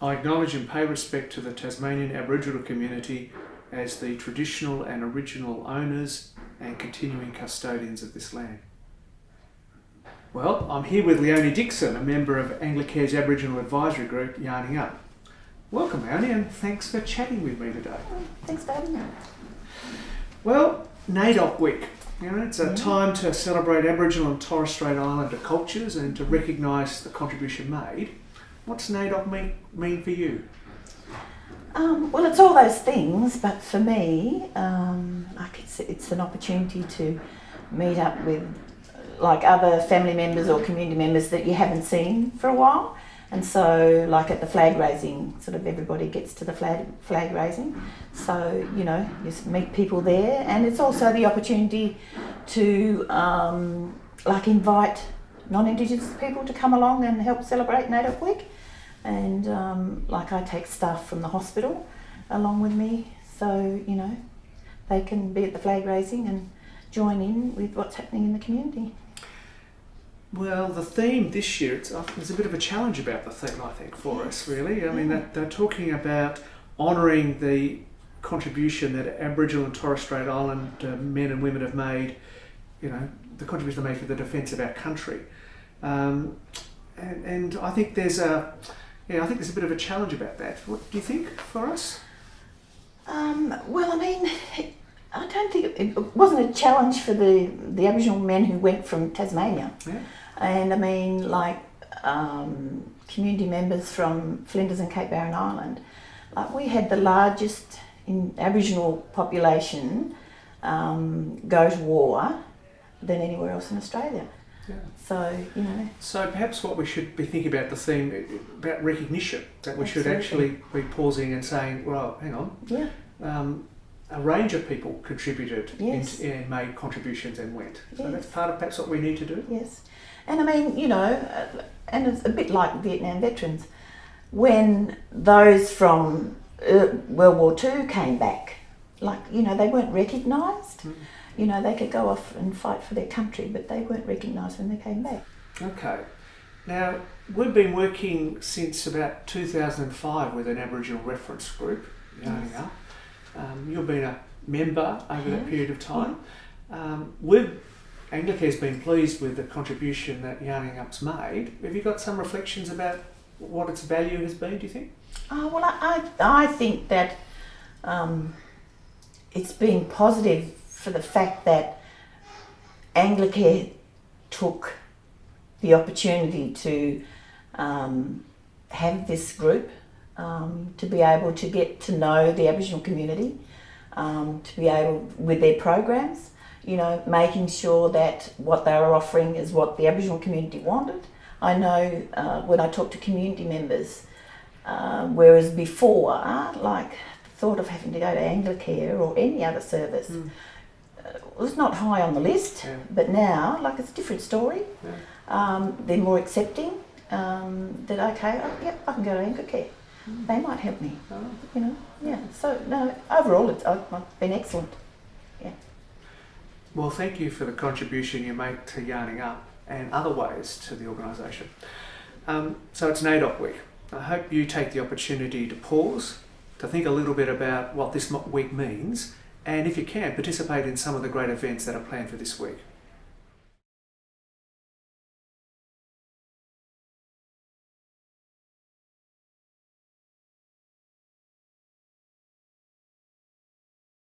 I acknowledge and pay respect to the Tasmanian Aboriginal community as the traditional and original owners and continuing custodians of this land. Well, I'm here with Leonie Dickson, a member of Anglicare's Aboriginal Advisory Group, Yarning Up. Welcome, Leonie, and thanks for chatting with me today. Thanks for having me. Well, NAIDOC Week. It's a time to celebrate Aboriginal and Torres Strait Islander cultures and to recognise the contribution made. What's NAIDOC mean for you? Well, it's all those things, but for me, it's an opportunity to meet up with other family members or community members that you haven't seen for a while. And so, at the flag raising, sort of everybody gets to the flag raising. So, you just meet people there. And it's also the opportunity to, invite non-Indigenous people to come along and help celebrate NAIDOC Week. And, I take staff from the hospital along with me. So, they can be at the flag raising and join in with what's happening in the community. Well, the theme this year, there's a bit of a challenge about the theme, I think, for us, really. I mean, they're talking about honouring the contribution that Aboriginal and Torres Strait Islander men and women have made, the contribution they made for the defence of our country. And I think there's a bit of a challenge about that. What do you think for us? I don't think it wasn't a challenge for the Aboriginal men who went from Tasmania. Yeah. And community members from Flinders and Cape Barren Island. We had the largest Aboriginal population go to war than anywhere else in Australia. Yeah. So, So perhaps what we should be thinking about the theme, about recognition, that we should Absolutely. actually be pausing and saying, well, hang on. Yeah. A range of people contributed Yes. and made contributions and went. So Yes. that's part of perhaps what we need to do. Yes. And and it's a bit like Vietnam veterans. When those from World War II came back, they weren't recognised. Mm. They could go off and fight for their country, but they weren't recognised when they came back. Okay. Now, we've been working since about 2005 with an Aboriginal reference group, Yarning Up. You've been a member over that period of time. Anglicare's been pleased with the contribution that Yarning Up's made. Have you got some reflections about what its value has been, do you think? I think that it's been positive for the fact that Anglicare took the opportunity to have this group, to be able to get to know the Aboriginal community, to be able, with their programs, making sure that what they were offering is what the Aboriginal community wanted. I know when I talk to community members, whereas before, the thought of having to go to Anglicare or any other service was not high on the list, but now, it's a different story. Yeah. They're more accepting that, I can go to Anglicare. They might help me, yeah. So, no, overall, it's been excellent. Yeah. Well, thank you for the contribution you make to Yarning Up and other ways to the organisation. So it's NAIDOC Week. I hope you take the opportunity to pause, to think a little bit about what this week means, and if you can, participate in some of the great events that are planned for this week.